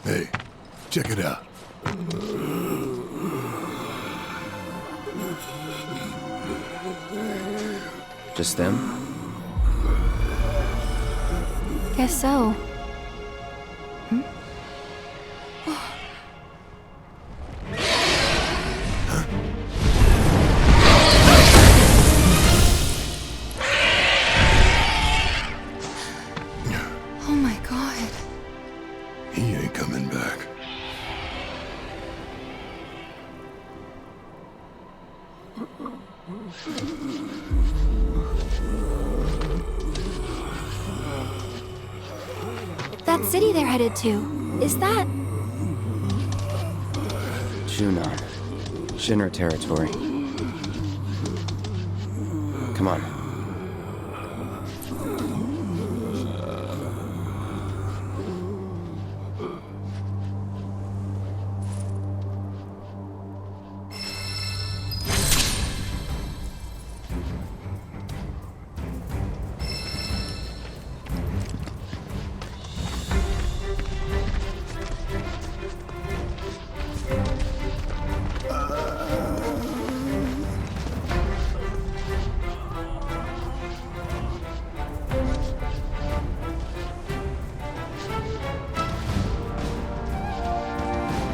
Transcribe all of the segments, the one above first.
Hey, check it out. Just them? Guess so. Oh my god. He ain't coming back. That city they're headed to, is that... Junon. Shinra territory. Come on.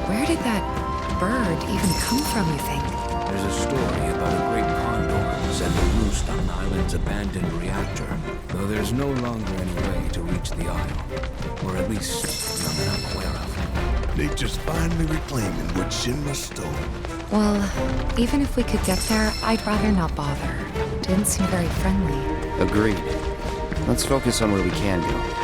Where did that bird even come from, you think? There's a story about a great condor set to roost on an island's abandoned reactor, though there's no longer any way to reach the isle. Or at least, none that I'm aware of. Nature's finally reclaiming what Shinra stole. Well, even if we could get there, I'd rather not bother. Didn't seem very friendly. Agreed. Let's focus on where we can go.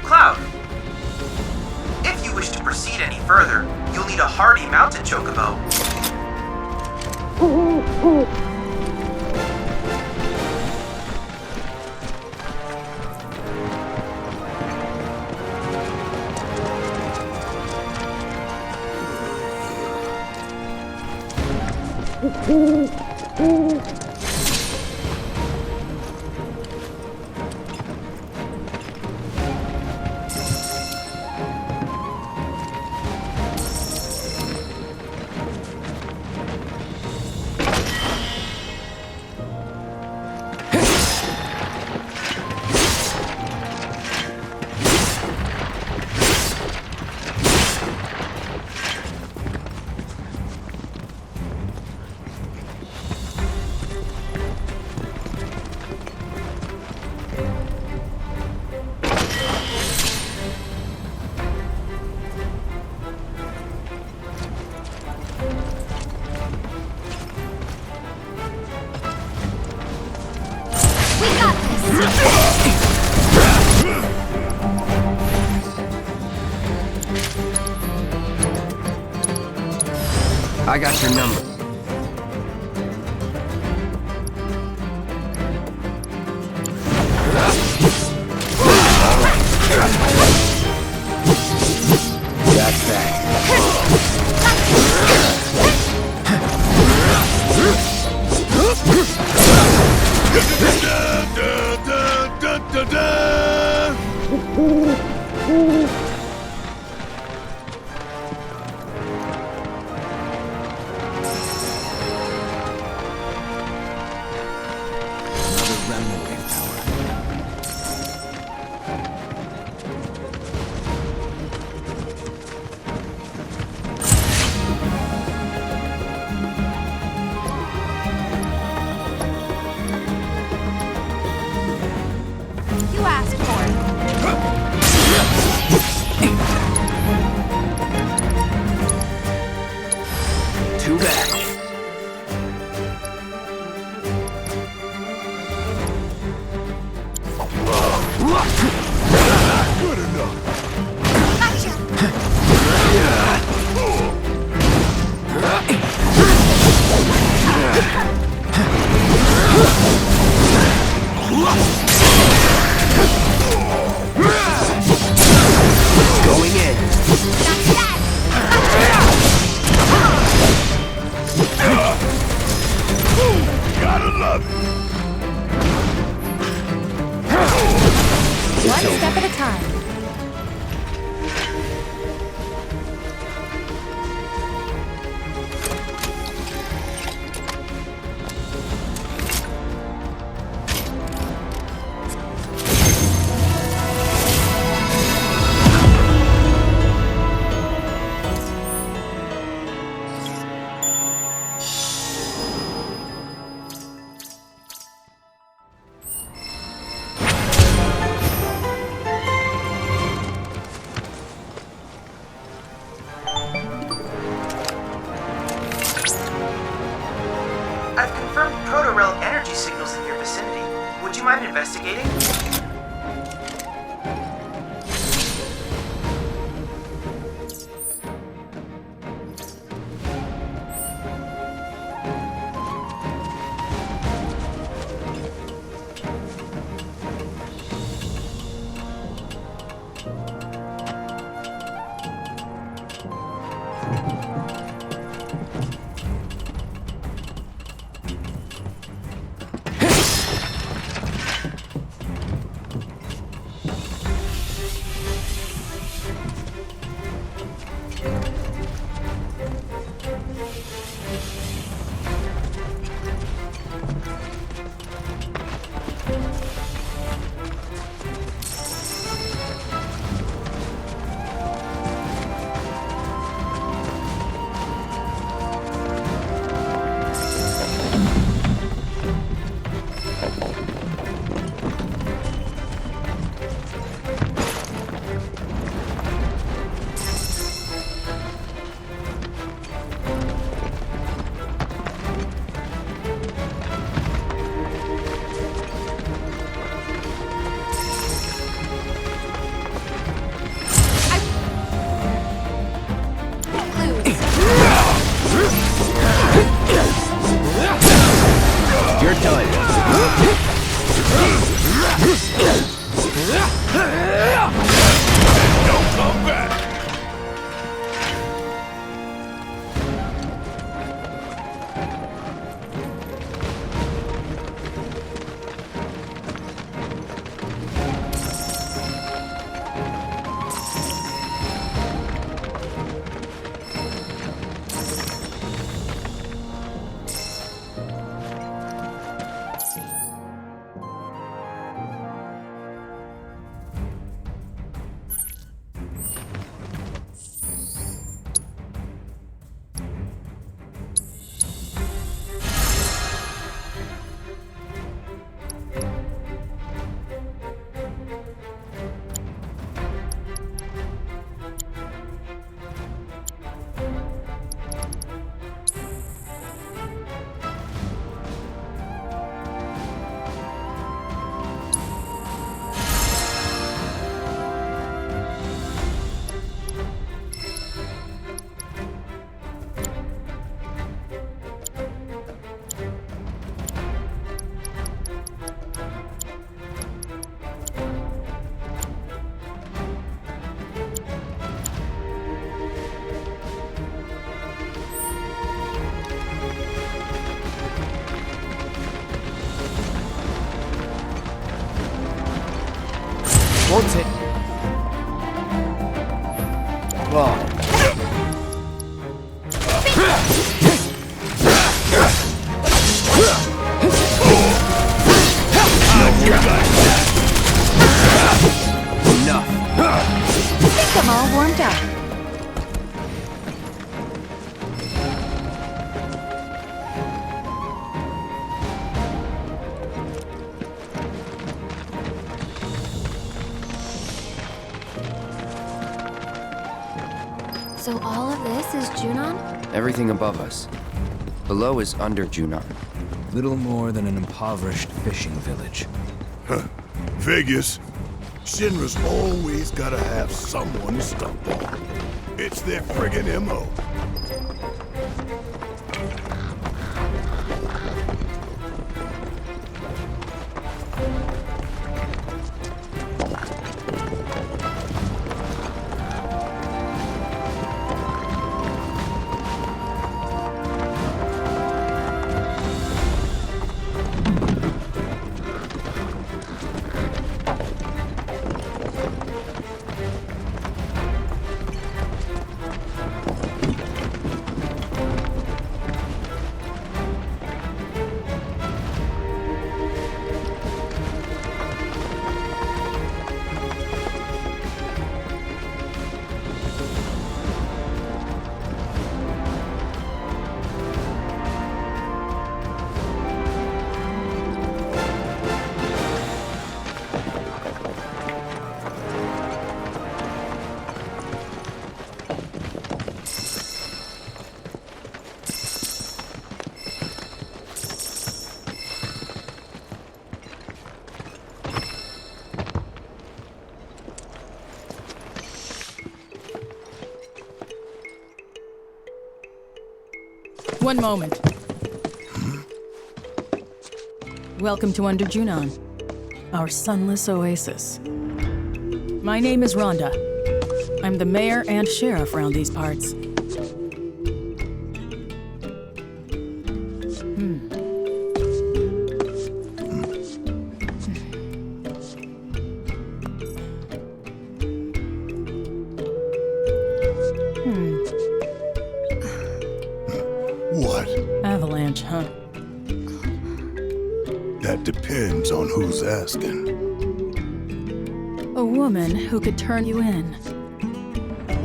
Cloud! If you wish to proceed any further, you'll need a hardy mountain chocobo. I got your number. That's that. Another remnant wave tower. You asked for it. Too bad. Good enough. Going in. Gotta love it. One step at a time. I've confirmed proto-relic energy signals in your vicinity. Would you mind investigating? Don't come back! Won't it? Well. Enough. I think I'm all warmed up. So all of this is Junon? Everything above us. Below is under Junon. Little more than an impoverished fishing village. Figures. Shinra's always gotta have someone to stump on. It's their friggin' MO. One moment. Welcome to Under Junon, our sunless oasis. My name is Rhonda. I'm the mayor and sheriff around these parts. What? Avalanche, huh? That depends on who's asking. A woman who could turn you in.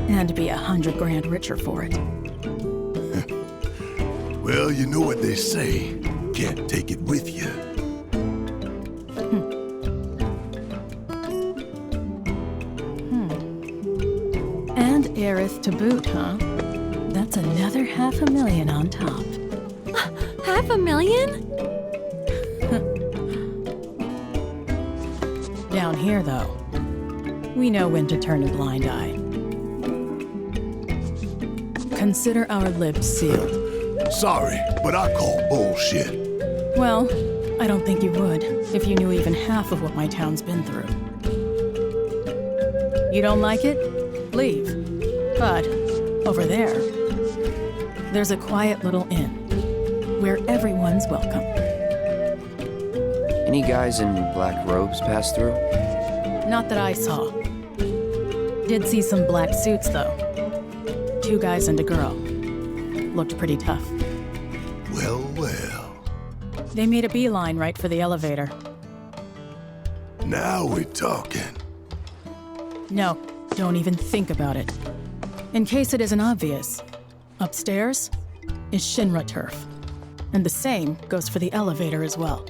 And be 100 grand richer for it. Well, you know what they say. Can't take it with you. And heiress to boot, huh? That's another $500,000 on top. $500,000? Down here, though, we know when to turn a blind eye. Consider our lips sealed. Sorry, but I call bullshit. Well, I don't think you would if you knew even half of what my town's been through. You don't like it? Leave. But over there, there's a quiet little inn where everyone's welcome. Any guys in black robes pass through? Not that I saw. Did see some black suits, though. 2 guys and a girl. Looked pretty tough. Well, well. They made a beeline right for the elevator. Now we're talking. No, don't even think about it. In case it isn't obvious, upstairs is Shinra turf. And the same goes for the elevator as well.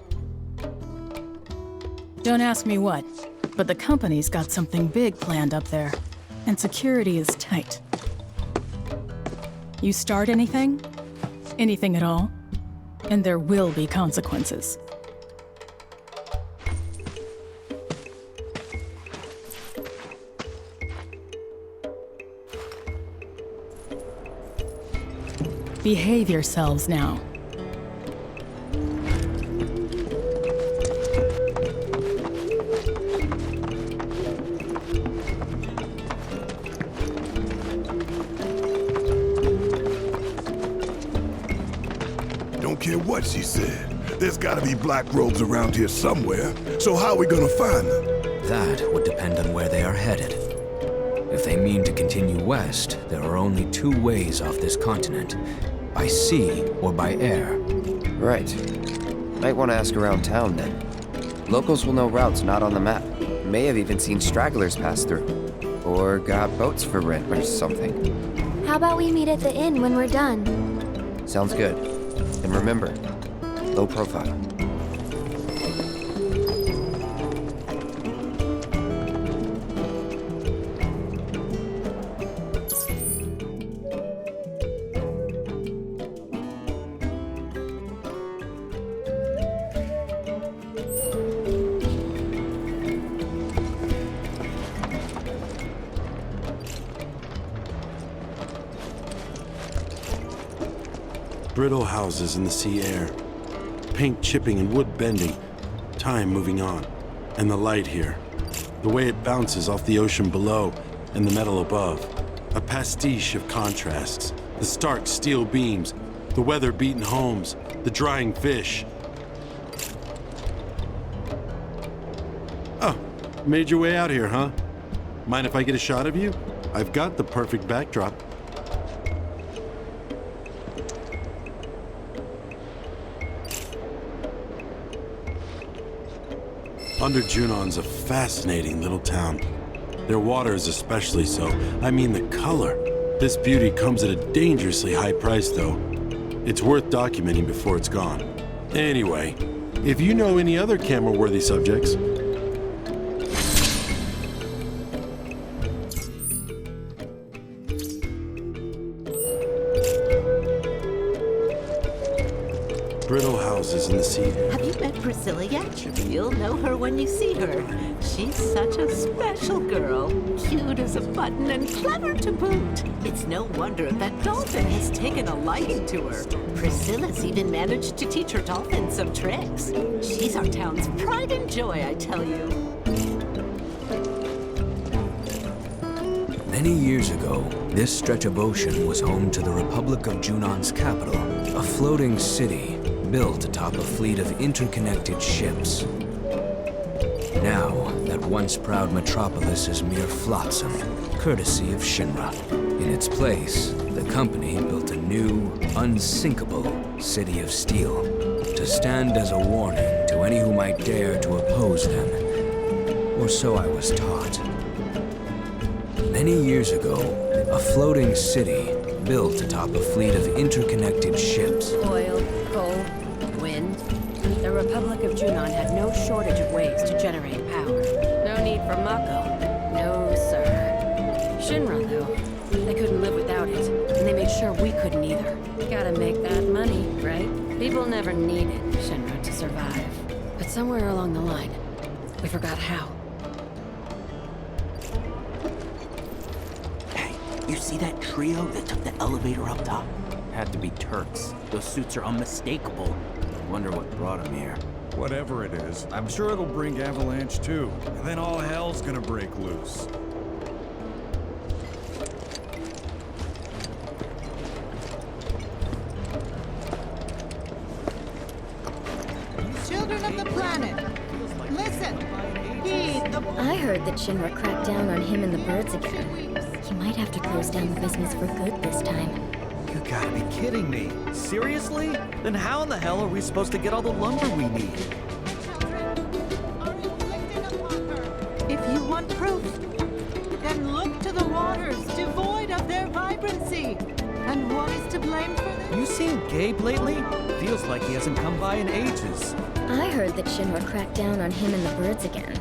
Don't ask me what, but the company's got something big planned up there, and security is tight. You start anything at all, and there will be consequences. Behave yourselves now. Don't care what she said. There's gotta be black robes around here somewhere. So how are we gonna find them? That would depend on where they are headed. If they mean to continue west, there are only 2 ways off this continent. By sea or by air. Right. Might want to ask around town then. Locals will know routes not on the map. May have even seen stragglers pass through. Or got boats for rent or something. How about we meet at the inn when we're done? Sounds good. And remember, low profile. Brittle houses in the sea air, paint chipping and wood bending, time moving on, and the light here, the way it bounces off the ocean below and the metal above, a pastiche of contrasts, the stark steel beams, the weather-beaten homes, the drying fish. Oh, made your way out here, huh? Mind if I get a shot of you? I've got the perfect backdrop. Under Junon's a fascinating little town. Their water is especially so. I mean the color. This beauty comes at a dangerously high price, though. It's worth documenting before it's gone. Anyway, if you know any other camera-worthy subjects... Brittle houses in the sea. Have you met Priscilla yet? You'll know her when you see her. She's such a special girl. Cute as a button and clever to boot. It's no wonder that Dolphin has taken a liking to her. Priscilla's even managed to teach her Dolphin some tricks. She's our town's pride and joy, I tell you. Many years ago, this stretch of ocean was home to the Republic of Junon's capital, a floating city built atop a fleet of interconnected ships. Now, that once proud metropolis is mere flotsam, courtesy of Shinra. In its place, the company built a new, unsinkable city of steel, to stand as a warning to any who might dare to oppose them. Or so I was taught. Many years ago, a floating city built atop a fleet of interconnected ships. Oil, coal, wind. The Republic of Junon had no shortage of ways to generate power. No need for Mako. No, sir. Shinra, though, they couldn't live without it, and they made sure we couldn't either. Gotta make that money, right? People never needed Shinra to survive. But somewhere along the line, we forgot how. You see that trio that took the elevator up top? Had to be Turks. Those suits are unmistakable. Wonder what brought them here. Whatever it is, I'm sure it'll bring avalanche too. And then all hell's gonna break loose. Children of the planet, listen. Heed the... I heard that Shinra cracked down on him and the birds again. He might have to close down the business for good this time. You gotta be kidding me. Seriously? Then how in the hell are we supposed to get all the lumber we need? If you want proof, then look to the waters devoid of their vibrancy. And what is to blame for this? You seen Gabe lately? Feels like he hasn't come by in ages. I heard that Shinra cracked down on him and the birds again.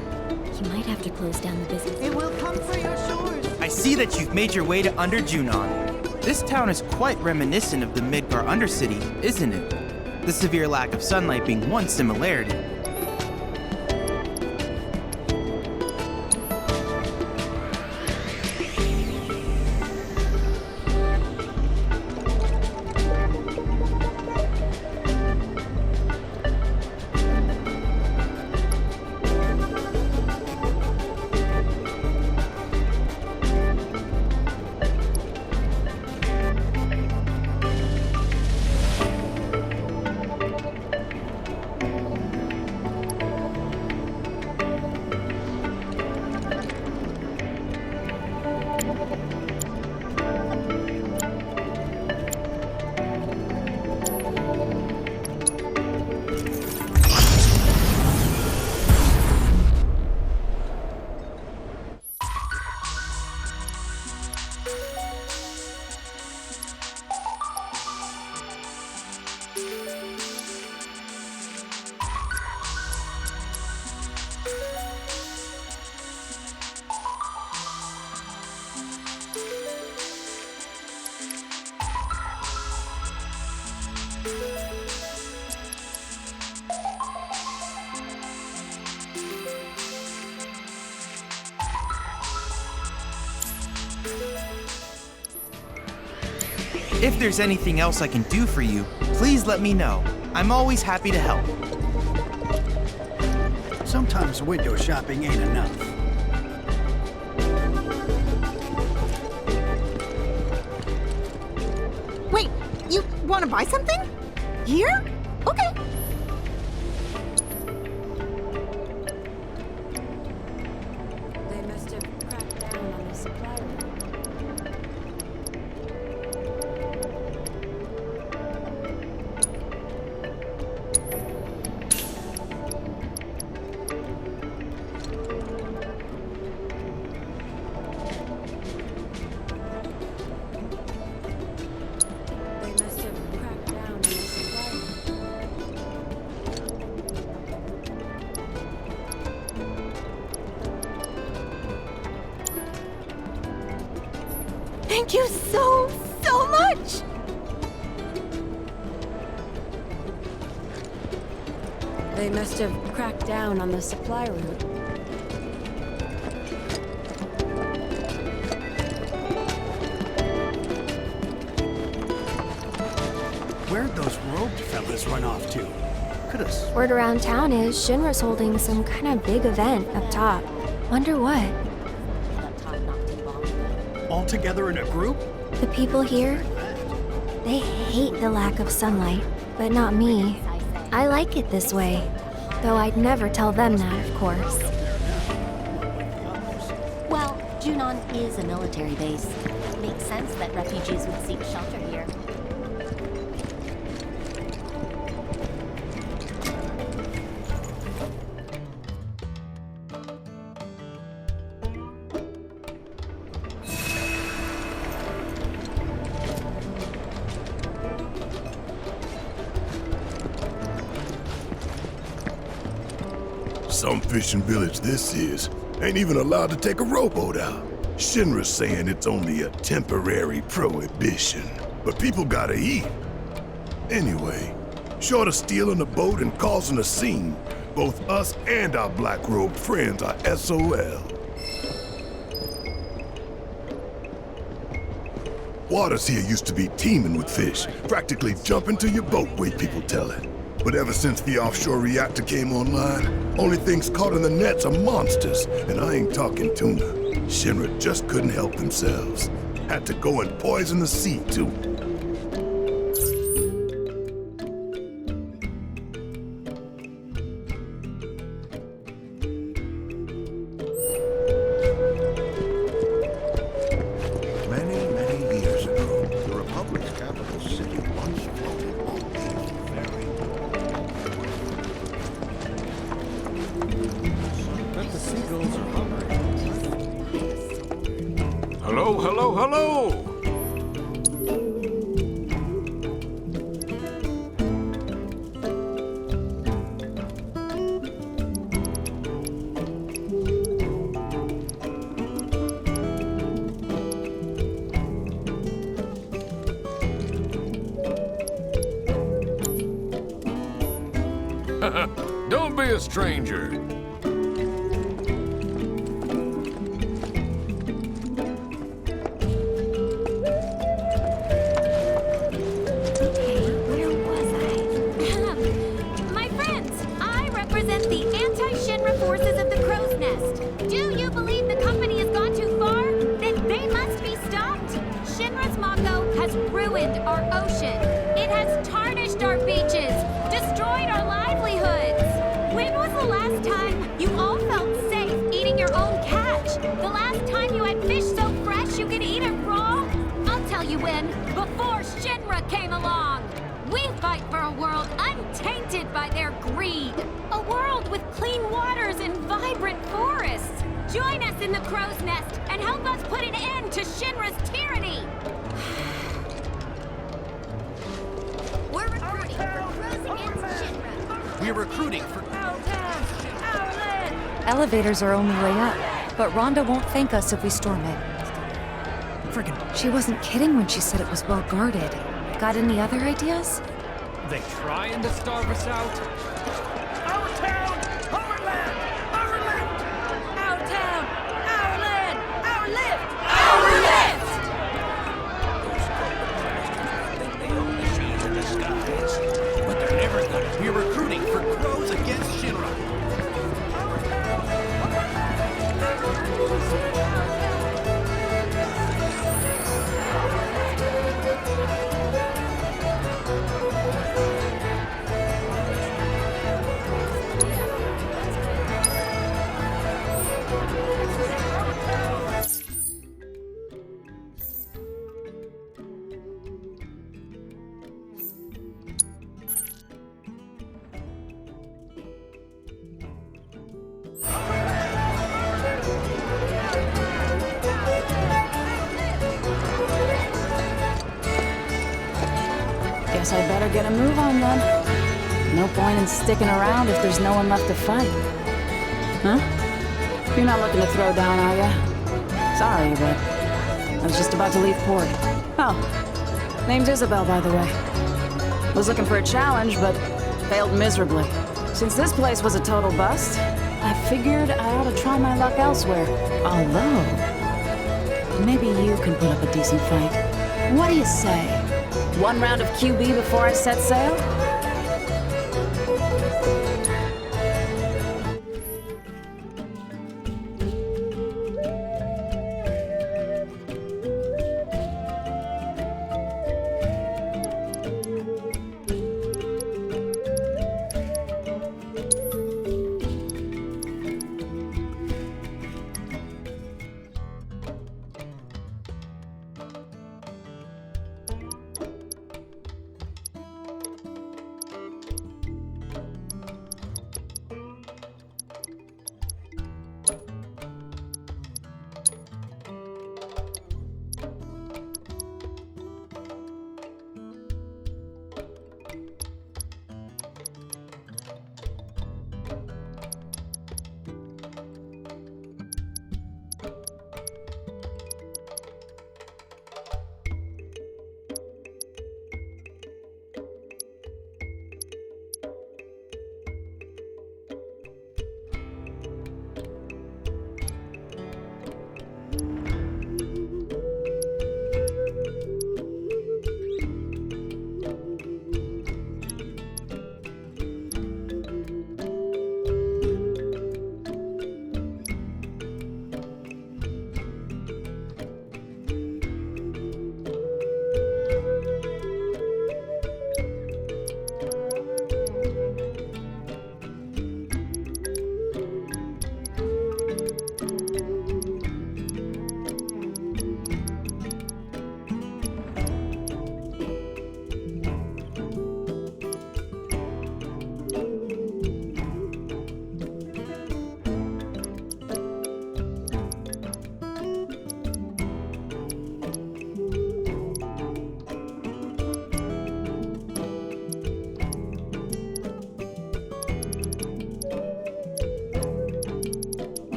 He might have to close down the business. It will come for your shores. I see that you've made your way to Under Junon. This town is quite reminiscent of the Midgar Undercity, isn't it? The severe lack of sunlight being one similarity. If there's anything else I can do for you, please let me know. I'm always happy to help. Sometimes window shopping ain't enough. Wait, you want to buy something? Here? Okay. They must have cracked down on the supply route. Thank you so much! They must have cracked down on the supply route. Where'd those robed fellas run off to? Could've... Word around town is Shinra's holding some kind of big event up top. Wonder what? All together in a group? The people here, they hate the lack of sunlight, but not me. I like it this way, though I'd never tell them that, of course. Well, Junon is a military base. It makes sense that refugees would seek shelter here. Some fishing village this is ain't even allowed to take a rowboat out. Shinra's saying it's only a temporary prohibition, but people gotta eat. Anyway, short of stealing a boat and causing a scene, both us and our black-robed friends are SOL. Waters here used to be teeming with fish, practically jump into your boat, way people tell it. But ever since the offshore reactor came online, only things caught in the nets are monsters, and I ain't talking tuna. Shinra just couldn't help themselves. Had to go and poison the sea, too. Many years ago, the Republic's capital city once floated on a very Bet the seagulls are hungry. Hello, hello, hello! Don't be a stranger. My friends, I represent the Anti-Shinra forces of the Crow's Nest. Do you believe the company has gone too far? Then they must be stopped. Shinra's Mako has ruined our ocean. It has tarnished our beaches, destroyed our livelihoods. When was the last time you all felt safe eating your own catch? The last time you had fish so fresh you could eat it raw? I'll tell you when. Before Shinra came along. We fight for a world untainted by their greed. A world with clean waters and vibrant forests. Join us in the Crow's Nest and help us put an end to Shinra's tyranny. We're recruiting for Crows against Shinra. We're recruiting for Our town, our land. Elevators are only way up, but Rhonda won't thank us if we storm it. Friggin'. She wasn't kidding when she said it was well guarded. Got any other ideas? They trying to starve us out? Our town, our land, our lift! Our town, our land, our lift! Our lift! Those corporate bastards think they own the seas and the skies, but they're never gonna. We're recruiting for Crows against Shinra. Guess I better get a move on then. No point in sticking around if there's no one left to fight. Huh? You're not looking to throw down, are ya? Sorry, but I was just about to leave port. Oh, name's Isabel, by the way. Was looking for a challenge, but failed miserably. Since this place was a total bust, I figured I ought to try my luck elsewhere. Although, maybe you can put up a decent fight. What do you say? One round of QB before I set sail?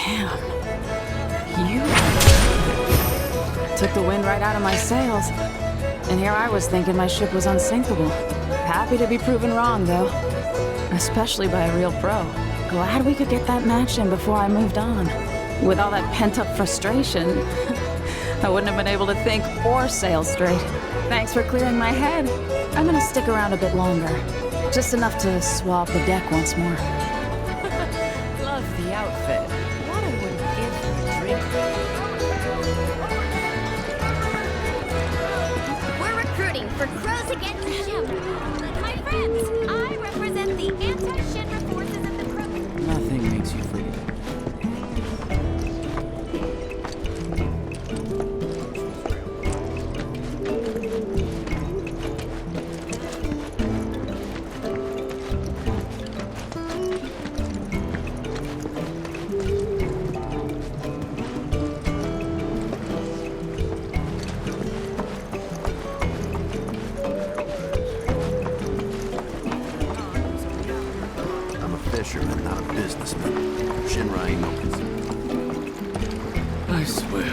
Damn. You took the wind right out of my sails. And here I was thinking my ship was unsinkable. Happy to be proven wrong, though. Especially by a real pro. Glad we could get that match in before I moved on. With all that pent-up frustration, I wouldn't have been able to think or sail straight. Thanks for clearing my head. I'm gonna stick around a bit longer. Just enough to swab the deck once more. Love the outfit. What I wouldn't give for a drink. We're recruiting for Crows Against Shinra. My friends, I represent the Anti-Shinra forces of the Crows. Nothing makes you free. Fisherman, not a businessman. Shinra ain't no concern. I swear,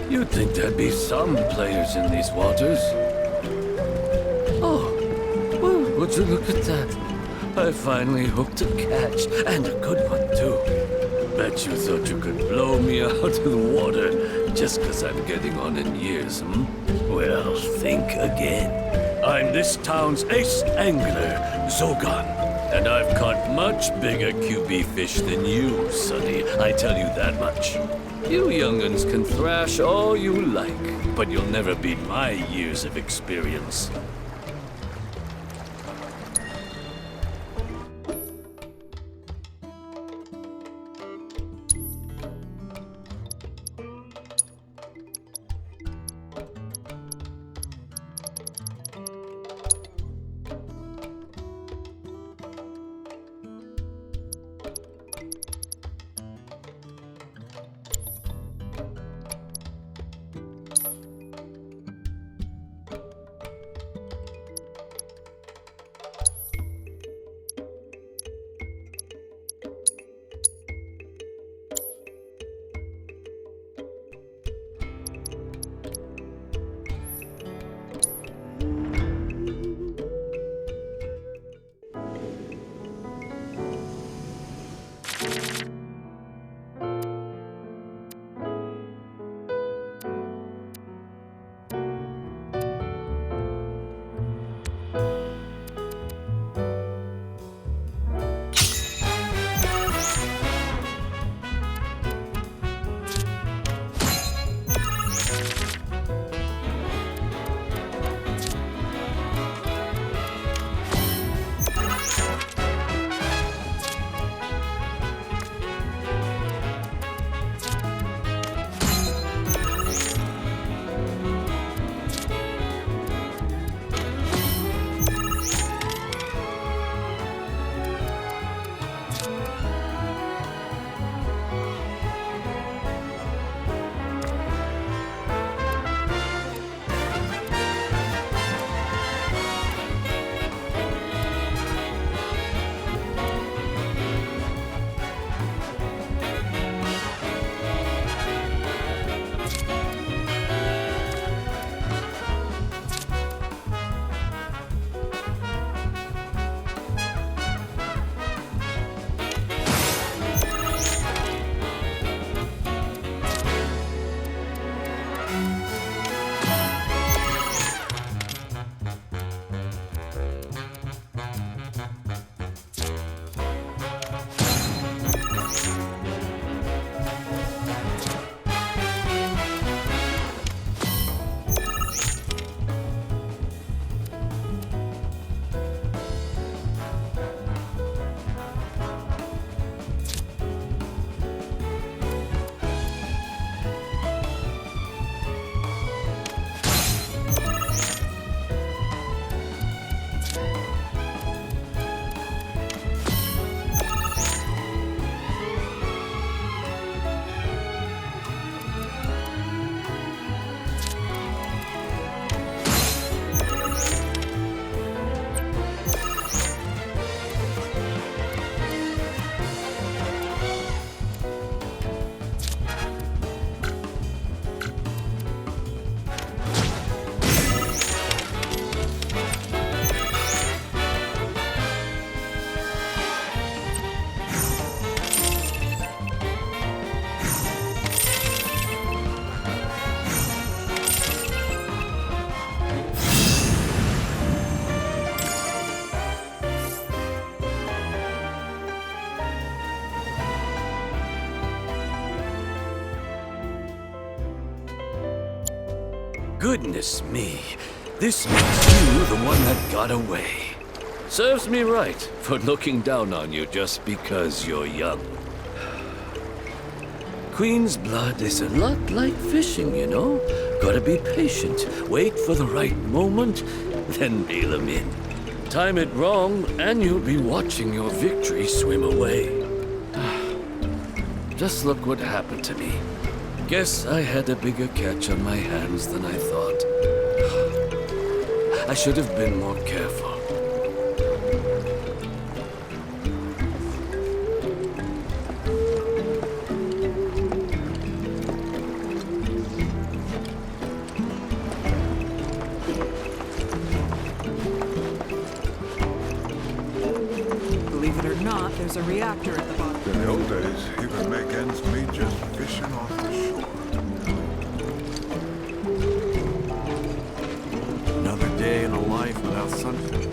you'd think there'd be some players in these waters. Oh, well, would you look at that? I finally hooked a catch, and a good one, too. Bet you thought you could blow me out of the water just 'cause I'm getting on in years, hmm? Well, think again. I'm this town's ace angler, Zogan. And I've caught much bigger QB fish than you, Sonny. I tell you that much. You young'uns can thrash all you like, but you'll never beat my years of experience. Goodness me. This makes you the one that got away. Serves me right for looking down on you just because you're young. Queen's blood is a lot like fishing, you know? Gotta be patient, wait for the right moment, then reel 'em in. Time it wrong, and you'll be watching your victory swim away. Just look what happened to me. Guess I had a bigger catch on my hands than I thought. I should have been more careful. Believe it or not, there's a reactor at the bottom. In the old days, he could make ends meet just fishing off the shore. Another day in a life without sunshine.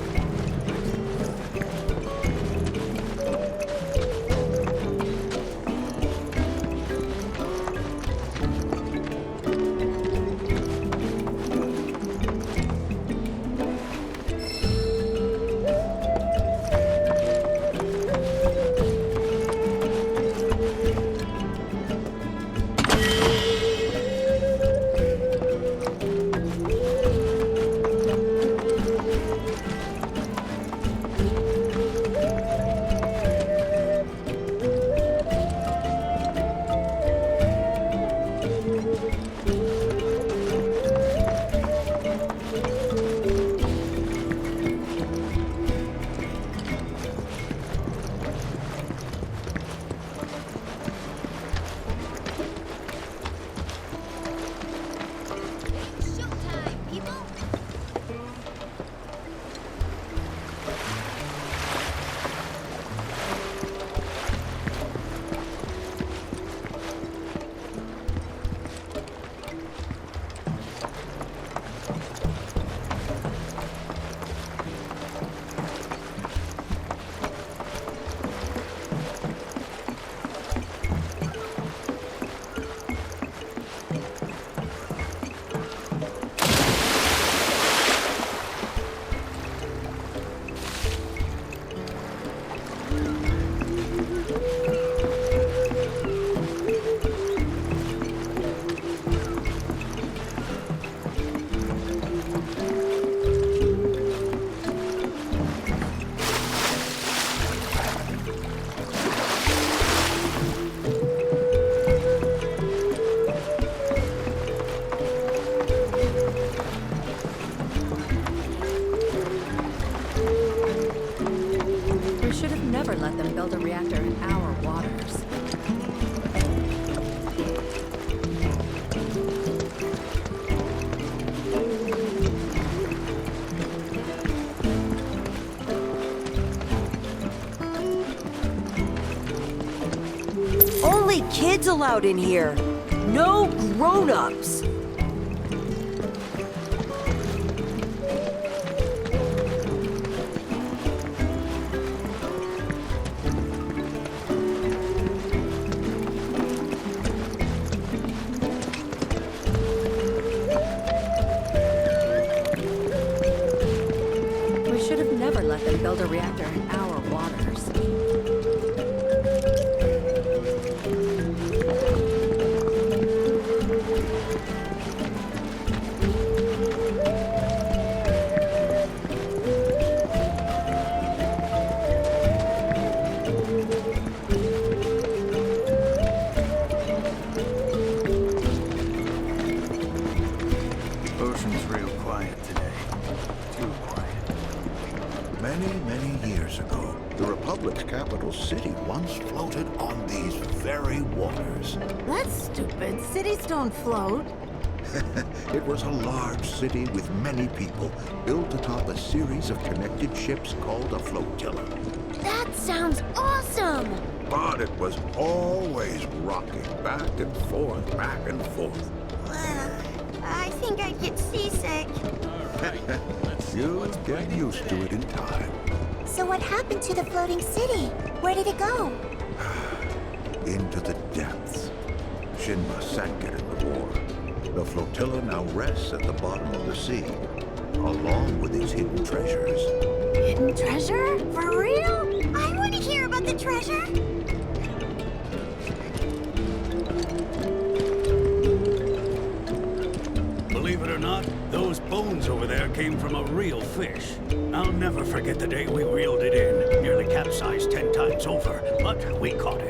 Let them build a reactor in our waters. Only kids allowed in here. No grown-ups. Build a reactor in our waters. Ocean's real quiet today. Too quiet. Many years ago, the Republic's capital city once floated on these very waters. That's stupid. Cities don't float. It was a large city with many people, built atop a series of connected ships called a flotilla. That sounds awesome! But it was always rocking back and forth, back and forth. I think I'd get seasick. You'll get used to it in time. So what happened to the floating city? Where did it go? Into the depths. Shinra sank it in the war. The flotilla now rests at the bottom of the sea, along with its hidden treasures. Hidden treasure? For real? I want to hear about the treasure. Believe it or not, those bones over there came from a real fish. I'll never forget the day we reeled it in. Nearly capsized 10 times over, but we caught it.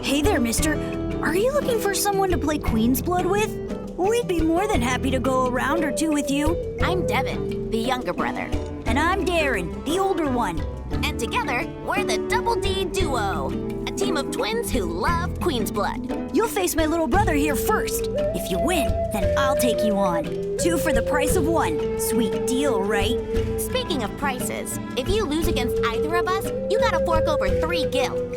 Hey there, mister. Are you looking for someone to play Queen's Blood with? We'd be more than happy to go a round or two with you. I'm Devin, the younger brother. And I'm Darren, the older one. And together, we're the Double D Duo, a team of twins who love Queen's Blood. You'll face my little brother here first. If you win, then I'll take you on. 2 for the price of 1. Sweet deal, right? Speaking of prices, if you lose against either of us, you gotta fork over 3 gil.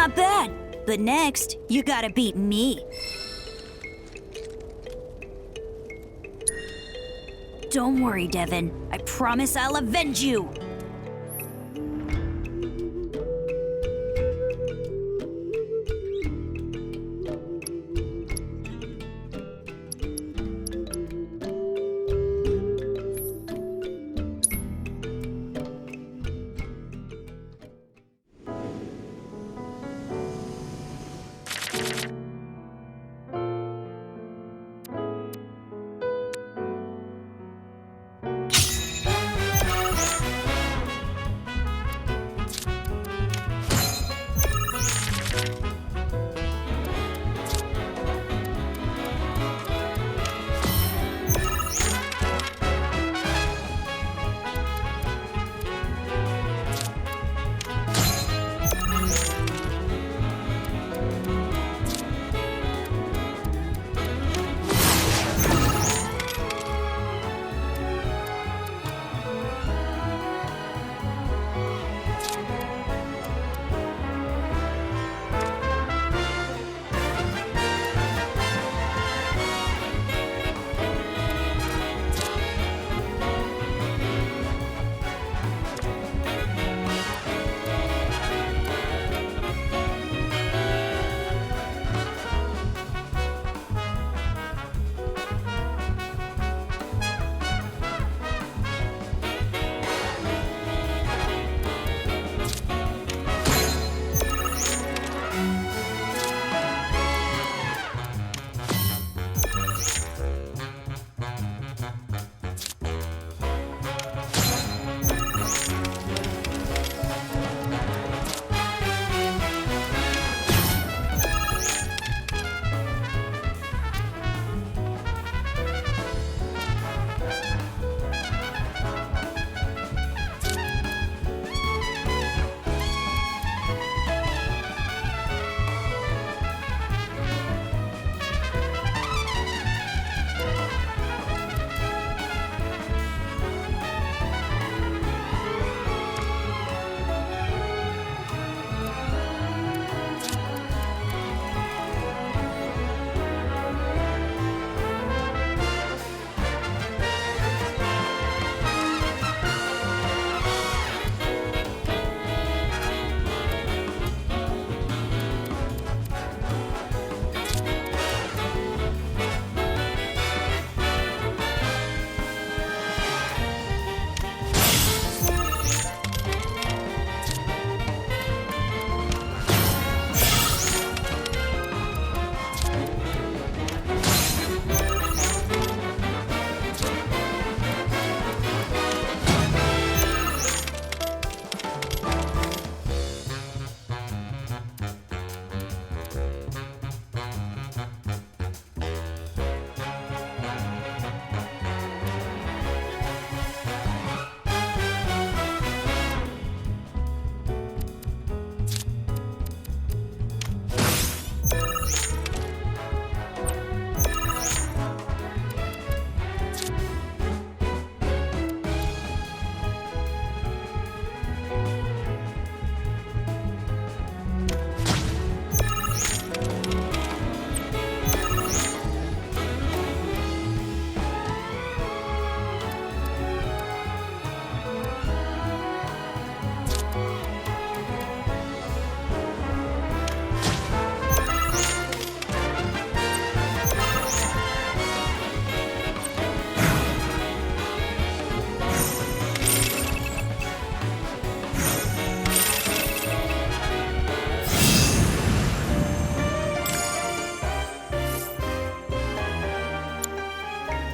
Not bad. But next, you gotta beat me. Don't worry, Devin. I promise I'll avenge you.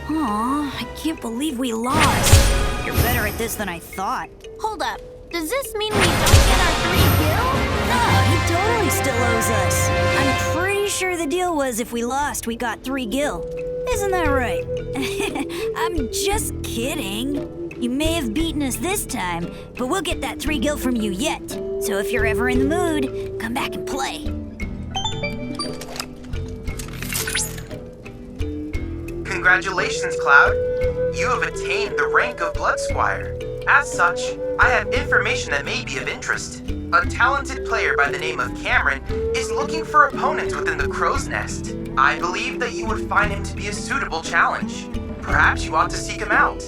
Aw, I can't believe we lost. You're better at this than I thought. Hold up. Does this mean we don't get our 3 gil? No, he totally still owes us. I'm pretty sure the deal was if we lost, we got 3 gil. Isn't that right? I'm just kidding. You may have beaten us this time, but we'll get that 3 gil from you yet. So if you're ever in the mood, come back and play. Congratulations, Cloud. You have attained the rank of Blood Squire. As such, I have information that may be of interest. A talented player by the name of Cameron is looking for opponents within the Crow's Nest. I believe that you would find him to be a suitable challenge. Perhaps you ought to seek him out.